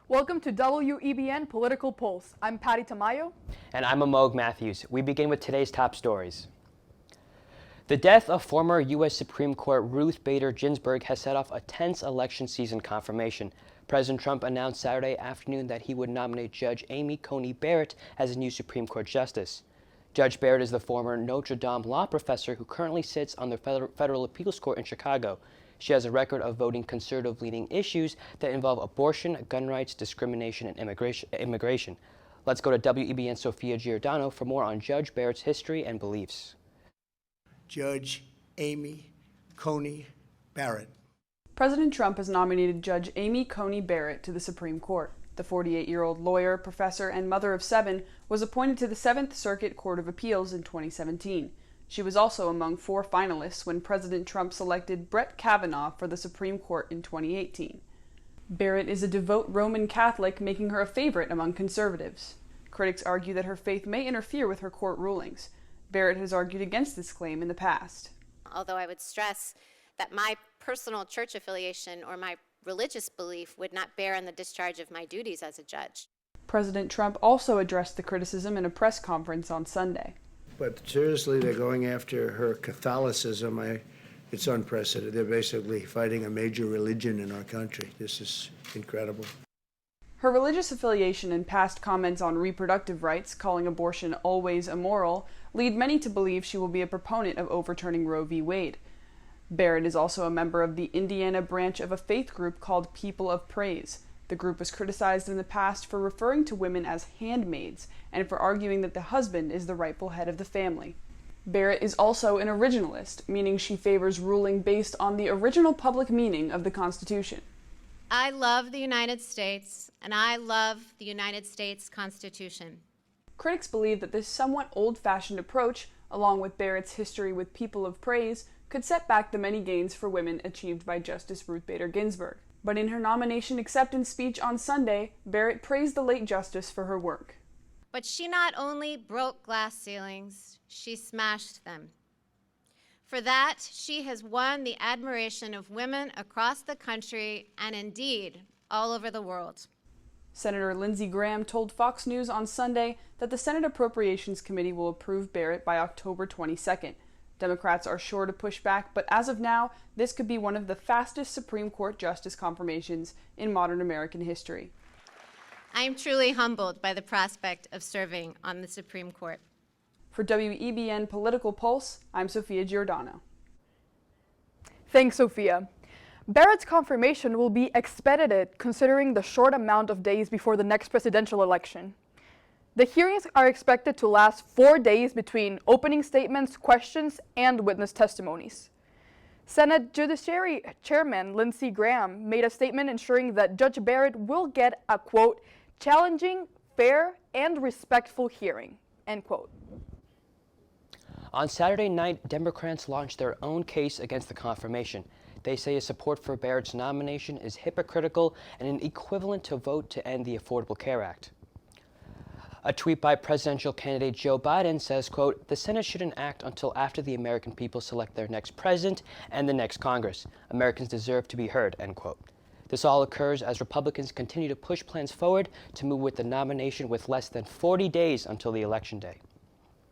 Welcome to WEBN Political Pulse. I'm Patty Tamayo. And I'm Amog Matthews. We begin with today's top stories. The death of former U.S. Supreme Court Ruth Bader Ginsburg has set off a tense election season confirmation. President Trump announced Saturday afternoon that he would nominate Judge Amy Coney Barrett as a new Supreme Court justice. Judge Barrett is the former Notre Dame law professor who currently sits on the Federal Appeals Court in Chicago. She has a record of voting conservative-leaning issues that involve abortion, gun rights, discrimination, and immigration. Let's go to WEBN Sophia Giordano for more on Judge Barrett's history and beliefs. Judge Amy Coney Barrett. President Trump has nominated Judge Amy Coney Barrett to the Supreme Court. The 48-year-old lawyer, professor, and mother of 7 was appointed to the 7th Circuit Court of Appeals in 2017. She was also among 4 finalists when President Trump selected Brett Kavanaugh for the Supreme Court in 2018. Barrett is a devout Roman Catholic, making her a favorite among conservatives. Critics argue that her faith may interfere with her court rulings. Barrett has argued against this claim in the past. Although I would stress that my personal church affiliation or my religious belief would not bear on the discharge of my duties as a judge. President Trump also addressed the criticism in a press conference on Sunday. But seriously, they're going after her Catholicism. It's unprecedented. They're basically fighting a major religion in our country. This is incredible. Her religious affiliation and past comments on reproductive rights, calling abortion always immoral, lead many to believe she will be a proponent of overturning Roe v. Wade. Barrett is also a member of the Indiana branch of a faith group called People of Praise. The group was criticized in the past for referring to women as handmaids and for arguing that the husband is the rightful head of the family. Barrett is also an originalist, meaning she favors ruling based on the original public meaning of the Constitution. I love the United States, and I love the United States Constitution. Critics believe that this somewhat old-fashioned approach, along with Barrett's history with People of Praise, could set back the many gains for women achieved by Justice Ruth Bader Ginsburg. But in her nomination acceptance speech on Sunday, Barrett praised the late justice for her work. But she not only broke glass ceilings, she smashed them. For that, she has won the admiration of women across the country and indeed all over the world. Senator Lindsey Graham told Fox News on Sunday that the Senate Appropriations Committee will approve Barrett by October 22nd. Democrats are sure to push back, but as of now, this could be one of the fastest Supreme Court justice confirmations in modern American history. I am truly humbled by the prospect of serving on the Supreme Court. For WEBN Political Pulse, I'm Sophia Giordano. Thanks, Sophia. Barrett's confirmation will be expedited considering the short amount of days before the next presidential election. The hearings are expected to last 4 days between opening statements, questions, and witness testimonies. Senate Judiciary Chairman Lindsey Graham made a statement ensuring that Judge Barrett will get a, quote, challenging, fair, and respectful hearing, end quote. On Saturday night, Democrats launched their own case against the confirmation. They say support for Barrett's nomination is hypocritical and an equivalent to vote to end the Affordable Care Act. A tweet by presidential candidate Joe Biden says, quote, the Senate shouldn't act until after the American people select their next president and the next Congress. Americans deserve to be heard, end quote. This all occurs as Republicans continue to push plans forward to move with the nomination with less than 40 days until the election day.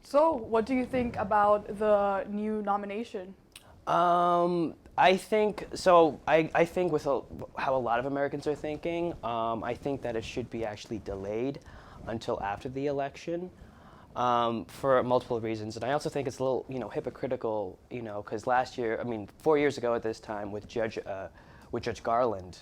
So, what do you think about the new nomination? I think with how a lot of Americans are thinking, I think that it should be actually delayed until after the election for multiple reasons. And I also think it's a little, hypocritical, because 4 years ago at this time with Judge Garland,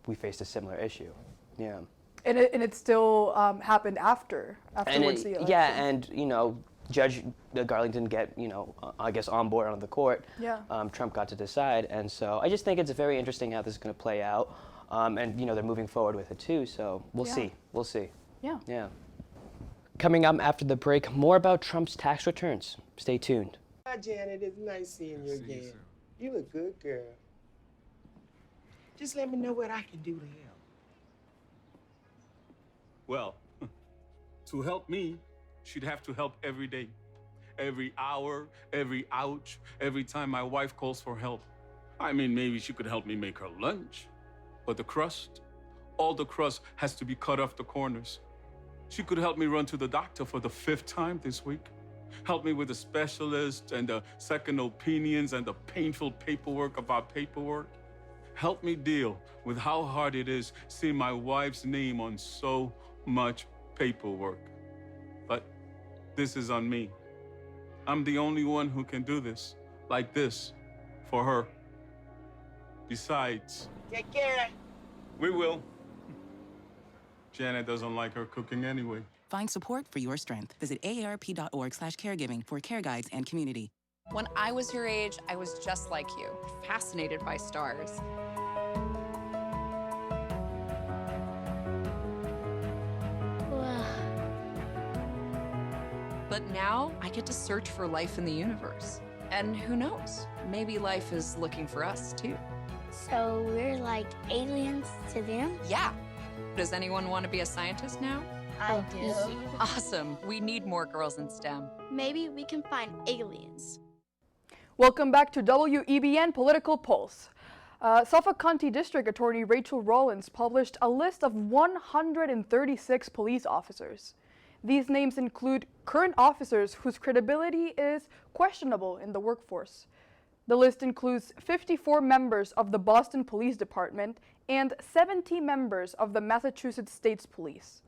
we faced a similar issue. Yeah. And it still happened afterwards the election. Yeah, and, Judge Garland didn't get, I guess on board on the court. Yeah. Trump got to decide. And so I just think it's very interesting how this is going to play out. And, they're moving forward with it too. So we'll see. We'll see. Yeah. Yeah. Coming up after the break, more about Trump's tax returns. Stay tuned. Hi, Janet. It's nice seeing you again. You look good, girl. Just let me know what I can do to help. Well, to help me, she'd have to help every day. Every hour, every ouch, every time my wife calls for help. I mean, maybe she could help me make her lunch. But the crust, All the crust has to be cut off the corners. She could help me run to the doctor for the 5th time this week. Help me with the specialist and the second opinions and the painful paperwork about paperwork. Help me deal with how hard it is seeing my wife's name on so much paperwork. But this is on me. I'm the only one who can do this, like this, for her. Besides, Take care. we will. Janet doesn't like her cooking anyway. Find support for your strength. Visit aarp.org/caregiving for care guides and community. When I was your age, I was just like you, fascinated by stars. But now I get to search for life in the universe. And who knows, maybe life is looking for us too. So we're like aliens to them? Yeah. Does anyone want to be a scientist now? I do. Awesome. We need more girls in STEM. Maybe we can find aliens. Welcome back to WEBN Political Pulse. Suffolk County District Attorney Rachel Rollins published a list of 136 police officers. These names include current officers whose credibility is questionable in the workforce. The list includes 54 members of the Boston Police Department and 70 members of the Massachusetts State Police.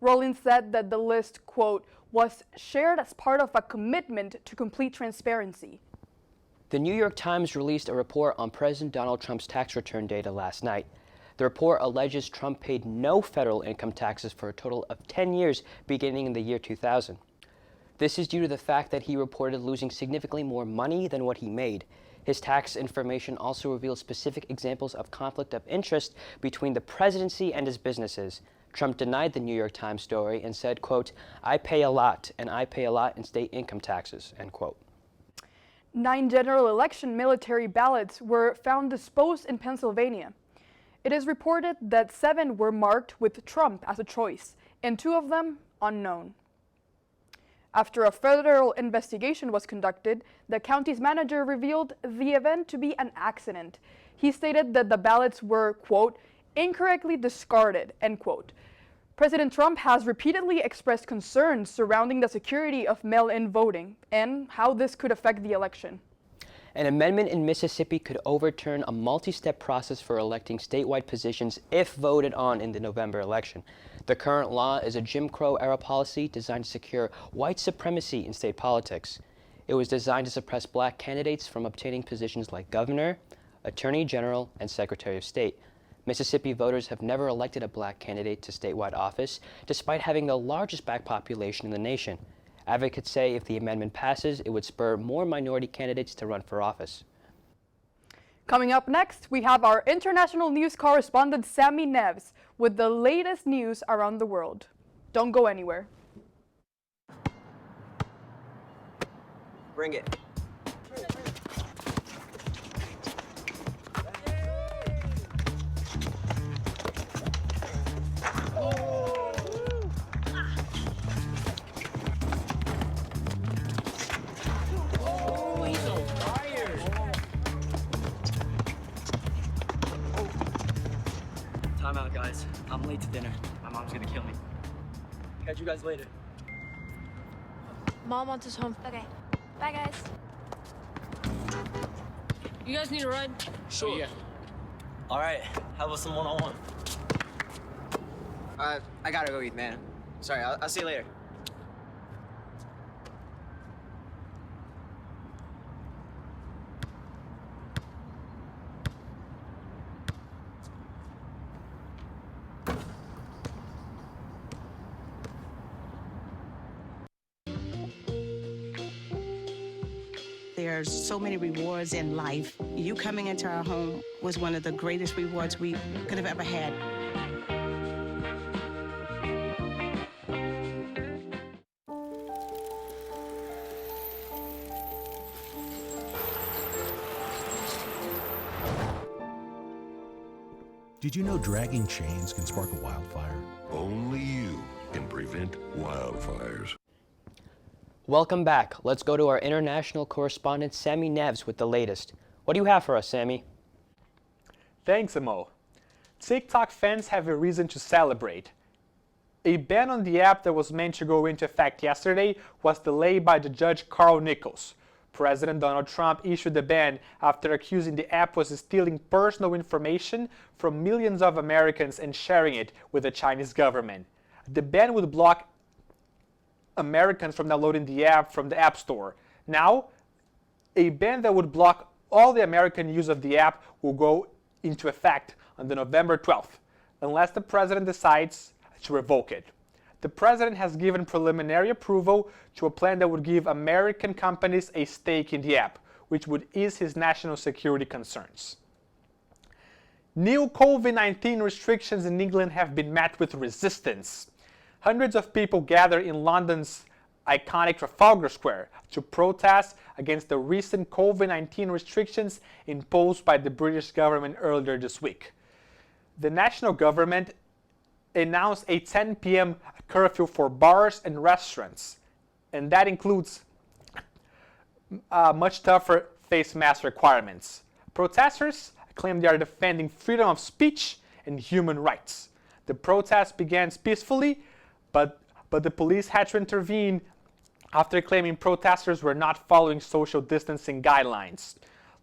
Rollins said that the list, quote, was shared as part of a commitment to complete transparency. The New York Times released a report on President Donald Trump's tax return data last night. The report alleges Trump paid no federal income taxes for a total of 10 years beginning in the year 2000. This is due to the fact that he reported losing significantly more money than what he made. His tax information also reveals specific examples of conflict of interest between the presidency and his businesses. Trump denied the New York Times story and said, quote, "I pay a lot, and I pay a lot in state income taxes," end quote. 9 general election military ballots were found disposed in Pennsylvania. It is reported that 7 were marked with Trump as a choice, and 2 of them unknown. After a federal investigation was conducted, the county's manager revealed the event to be an accident. He stated that the ballots were, quote, incorrectly discarded, end quote. President Trump has repeatedly expressed concerns surrounding the security of mail-in voting and how this could affect the election. An amendment in Mississippi could overturn a multi-step process for electing statewide positions if voted on in the November election. The current law is a Jim Crow-era policy designed to secure white supremacy in state politics. It was designed to suppress black candidates from obtaining positions like governor, attorney general, and secretary of state. Mississippi voters have never elected a black candidate to statewide office, despite having the largest black population in the nation. Advocates say if the amendment passes, it would spur more minority candidates to run for office. Coming up next, we have our international news correspondent Sammy Neves with the latest news around the world. Don't go anywhere. Bring it. Time out, guys. I'm late to dinner. My mom's gonna kill me. Catch you guys later. Mom wants us home. Okay. Bye, guys. You guys need a ride? Sure. Yeah. All right. How about some one-on-one? I gotta go eat, man. Sorry, I'll see you later. There's so many rewards in life. You coming into our home was one of the greatest rewards we could have ever had. Did you know dragging chains can spark a wildfire? Only you can prevent wildfires. Welcome back. Let's go to our international correspondent, Sammy Neves, with the latest. What do you have for us, Sammy? Thanks, Amo. TikTok fans have a reason to celebrate. A ban on the app that was meant to go into effect yesterday was delayed by the judge Carl Nichols. President Donald Trump issued the ban after accusing the app was stealing personal information from millions of Americans and sharing it with the Chinese government. The ban would block Americans from downloading the app from the App Store. Now, a ban that would block all the American use of the app will go into effect on November 12th, unless the president decides to revoke it. The president has given preliminary approval to a plan that would give American companies a stake in the app, which would ease his national security concerns. New COVID-19 restrictions in England have been met with resistance. Hundreds of people gathered in London's iconic Trafalgar Square to protest against the recent COVID-19 restrictions imposed by the British government earlier this week. The national government announced a 10 p.m. curfew for bars and restaurants, and that includes much tougher face mask requirements. Protesters claim they are defending freedom of speech and human rights. The protest began peacefully, but the police had to intervene after claiming protesters were not following social distancing guidelines.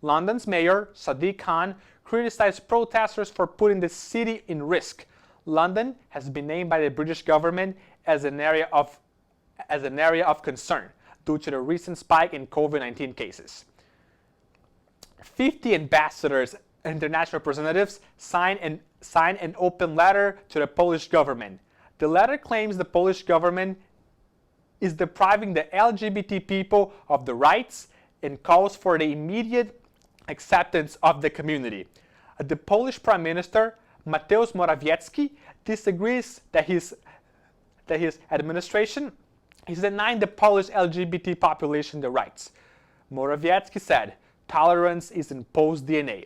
London's mayor, Sadiq Khan, criticized protesters for putting the city in risk. London has been named by the British government as an area of concern due to the recent spike in COVID-19 cases. 50 ambassadors and international representatives signed an open letter to the Polish government. The letter claims the Polish government is depriving the LGBT people of the rights and calls for the immediate acceptance of the community. The Polish Prime Minister, Mateusz Morawiecki, disagrees that his administration is denying the Polish LGBT population the rights. Morawiecki said, "Tolerance is in Polish DNA."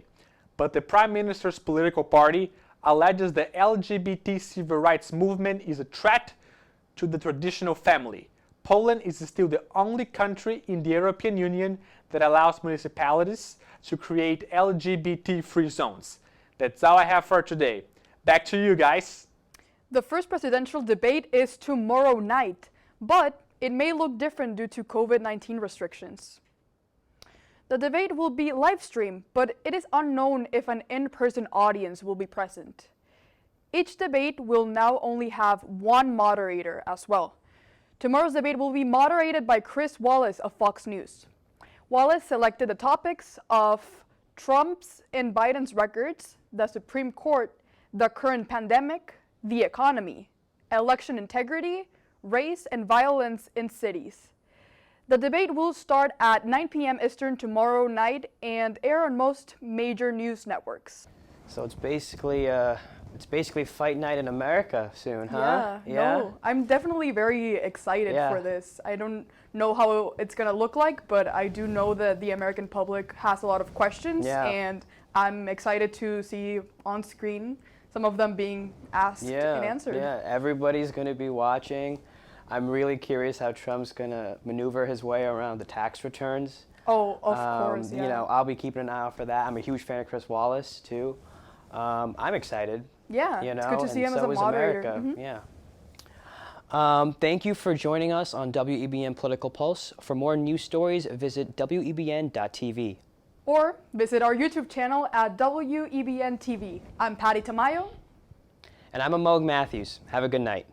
But the Prime Minister's political party alleges the LGBT civil rights movement is a threat to the traditional family. Poland is still the only country in the European Union that allows municipalities to create LGBT-free zones. That's all I have for today. Back to you guys. The first presidential debate is tomorrow night, but it may look different due to COVID-19 restrictions. The debate will be live streamed, but it is unknown if an in-person audience will be present. Each debate will now only have one moderator as well. Tomorrow's debate will be moderated by Chris Wallace of Fox News. Wallace selected the topics of Trump's and Biden's records, the Supreme Court, the current pandemic, the economy, election integrity, race, and violence in cities. The debate will start at 9 p.m. Eastern tomorrow night and air on most major news networks. So it's basically fight night in America soon, huh? Yeah. No, I'm definitely very excited for this. I don't know how it's going to look like, but I do know that the American public has a lot of questions, and I'm excited to see on screen some of them being asked and answered. Yeah, everybody's going to be watching. I'm really curious how Trump's going to maneuver his way around the tax returns. Oh, of course, You know, I'll be keeping an eye out for that. I'm a huge fan of Chris Wallace, too. I'm excited. Yeah, you know, it's good to see him as a moderator. America. Yeah. Thank you for joining us on WEBN Political Pulse. For more news stories, visit WEBN.TV. Or visit our YouTube channel at WEBN-TV. I'm Patty Tamayo. And I'm Amog Matthews. Have a good night.